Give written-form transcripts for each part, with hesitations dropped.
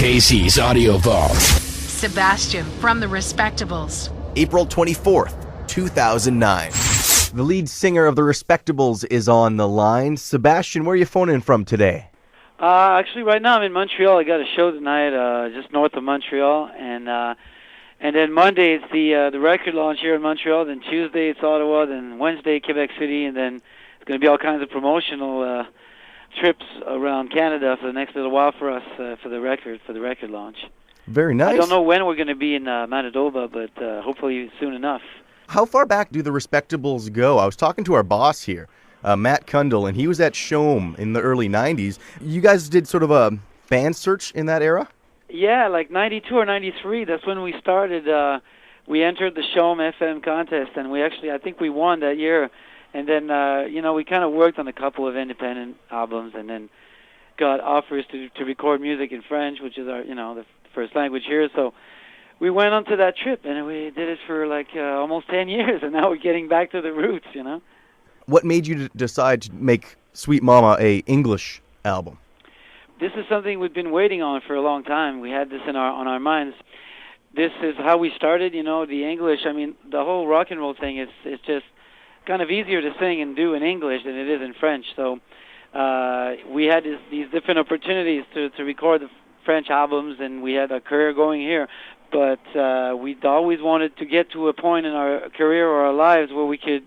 Casey's Audio Vault. Sebastien from the Respectables. April 24th, 2009. The lead singer of the Respectables is on the line. Sebastien, where are you phoning from today? Actually, right now I'm in Montreal. I got a show tonight, just north of Montreal, and then Monday it's the record launch here in Montreal. Then Tuesday it's Ottawa. Then Wednesday Quebec City, and then it's going to be all kinds of promotional trips around Canada for the next little while for us for the record launch. Very nice. I don't know when we're going to be in Manitoba, but hopefully soon enough. How far back do the Respectables go? I was talking to our boss here, Matt Kundle, and he was at Shome in the early 90s. You guys did sort of a band search in that era? Yeah, like 92 or 93, that's when we started. We entered the Shome FM contest, and I think we won that year. And then, we kind of worked on a couple of independent albums and then got offers to record music in French, which is our, the first language here. So we went on to that trip, and we did it for almost 10 years, and now we're getting back to the roots, What made you decide to make Sweet Mama a English album? This is something we've been waiting on for a long time. We had this on our minds. This is how we started, the English. I mean, the whole rock and roll thing is just kind of easier to sing and do in English than it is in French. So we had these different opportunities to record the French albums, and we had a career going here. But we'd always wanted to get to a point in our career or our lives where we could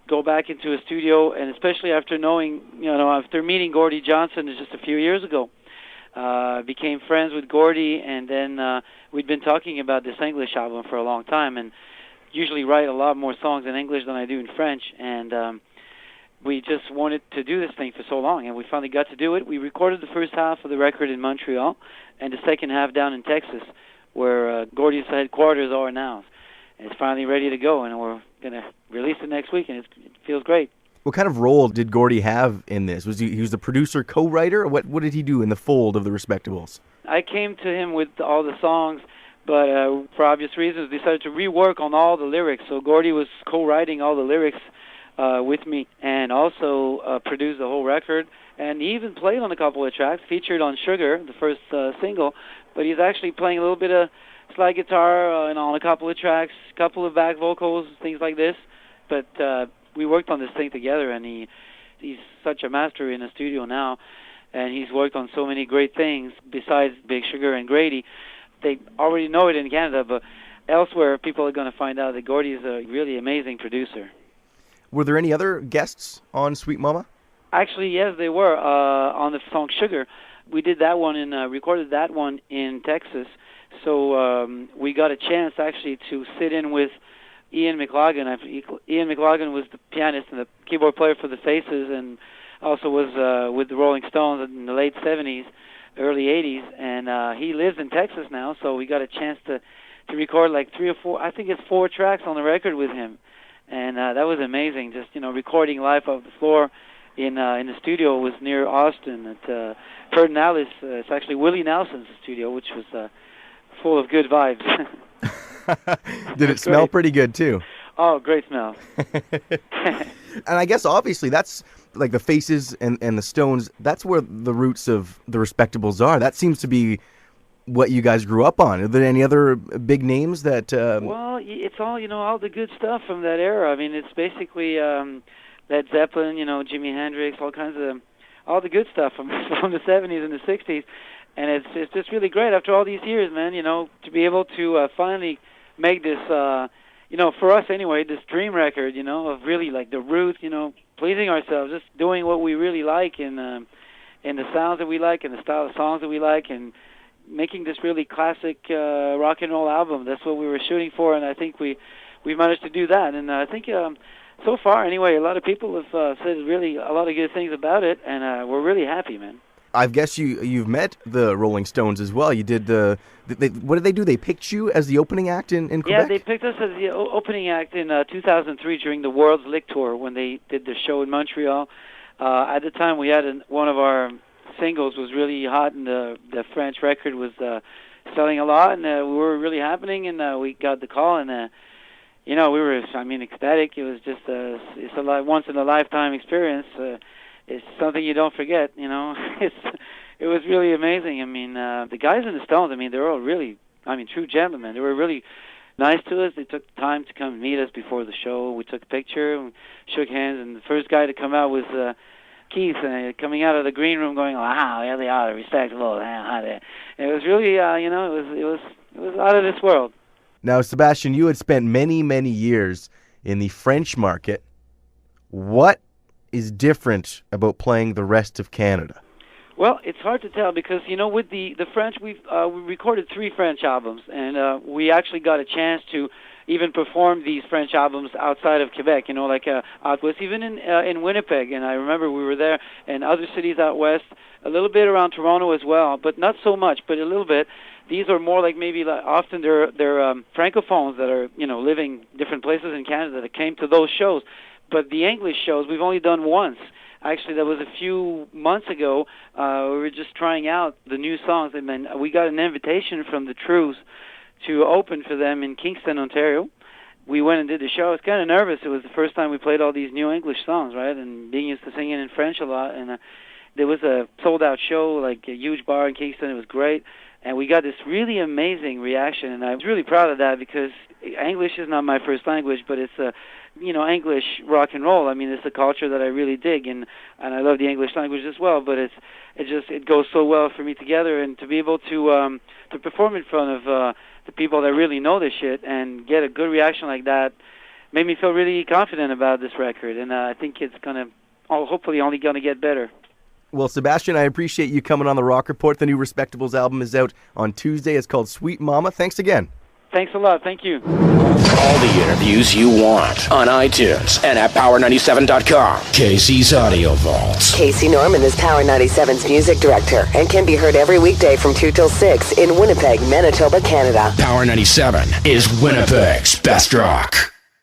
go back into a studio, and especially after after meeting Gordie Johnson just a few years ago. Became friends with Gordie, and then we'd been talking about this English album for a long time, and usually write a lot more songs in English than I do in French, and we just wanted to do this thing for so long, and we finally got to do it. We recorded the first half of the record in Montreal, and the second half down in Texas, where Gordie's headquarters are now. And it's finally ready to go, and we're going to release it next week, and it feels great. What kind of role did Gordie have in this? Was he was the producer, co-writer, or what did he do in the fold of the Respectables? I came to him with all the songs, but for obvious reasons, decided to rework on all the lyrics. So Gordie was co-writing all the lyrics with me, and also produced the whole record. And he even played on a couple of tracks, featured on Sugar, the first single. But he's actually playing a little bit of slide guitar on a couple of tracks, a couple of back vocals, things like this. But we worked on this thing together, and he's such a master in the studio now. And he's worked on so many great things besides Big Sugar and Grady. They already know it in Canada, but elsewhere people are going to find out that Gordie is a really amazing producer. Were there any other guests on Sweet Mama? Actually, yes, they were on the song Sugar. We did that one and recorded that one in Texas. So we got a chance actually to sit in with Ian McLagan. Ian McLagan was the pianist and the keyboard player for the Faces, and also was with the Rolling Stones in the late 70s. Early 80s, and he lives in Texas now, so we got a chance to record like 3 or 4, I think it's 4 tracks on the record with him, and that was amazing. Just recording live off the floor in the studio was near Austin at Pedernales. It's actually Willie Nelson's studio, which was full of good vibes. Did it smell pretty good too? Oh, great smell. And I guess obviously that's like the Faces and the Stones, that's where the roots of the Respectables are. That seems to be what you guys grew up on. Are there any other big names that... Well, it's all, all the good stuff from that era. I mean, it's basically Led Zeppelin, Jimi Hendrix, all the good stuff from the 70s and the 60s. And it's just really great after all these years, man, to be able to finally make this, for us anyway, this dream record, of really like the roots, pleasing ourselves, just doing what we really like in the sounds that we like and the style of songs that we like, and making this really classic rock and roll album. That's what we were shooting for, and I think we managed to do that. And I think so far, anyway, a lot of people have said really a lot of good things about it, and we're really happy, man. I guess you've met the Rolling Stones as well. You did what did they do? They picked you as the opening act in Quebec? Yeah, they picked us as the opening act in 2003 during the World's Lick Tour when they did the show in Montreal. At the time, we had one of our singles was really hot, and the French record was selling a lot, and we were really happening, and we got the call, and we were, ecstatic. It was just it's a once in a lifetime experience. It's something you don't forget. it was really amazing. I mean, the guys in the Stones, I mean, they're all really, I mean, true gentlemen. They were really nice to us. They took time to come meet us before the show. We took a picture, and shook hands, and the first guy to come out was Keith, coming out of the green room going, wow, here they are, the Respectables. It was really, it was out of this world. Now, Sebastien, you had spent many, many years in the French market. What is different about playing the rest of Canada? Well, it's hard to tell because, with the French, we recorded 3 French albums, and we actually got a chance to even perform these French albums outside of Quebec, like out west, even in Winnipeg. And I remember we were there, and other cities out west, a little bit around Toronto as well, but not so much, but a little bit. These are more like maybe often they're francophones that are, living different places in Canada that came to those shows. But the English shows we've only done once. Actually, that was a few months ago. We were just trying out the new songs. I mean, we got an invitation from the Trues to open for them in Kingston, Ontario. We went and did the show. I was kind of nervous. It was the first time we played all these new English songs, right? And being used to singing in French a lot. And there was a sold-out show, like a huge bar in Kingston. It was great. And we got this really amazing reaction. And I was really proud of that because English is not my first language, but it's English rock and roll. I mean, it's a culture that I really dig, and I love the English language as well. But it goes so well for me together, and to be able to perform in front of the people that really know this shit and get a good reaction like that made me feel really confident about this record. And I think it's gonna, hopefully, only gonna get better. Well, Sebastien, I appreciate you coming on the Rock Report. The new Respectables album is out on Tuesday. It's called Sweet Mama. Thanks again. Thanks a lot. Thank you. All the interviews you want on iTunes and at Power97.com. Casey's Audio Vault. Casey Norman is Power 97's music director and can be heard every weekday from 2 till 6 in Winnipeg, Manitoba, Canada. Power 97 is Winnipeg's best rock.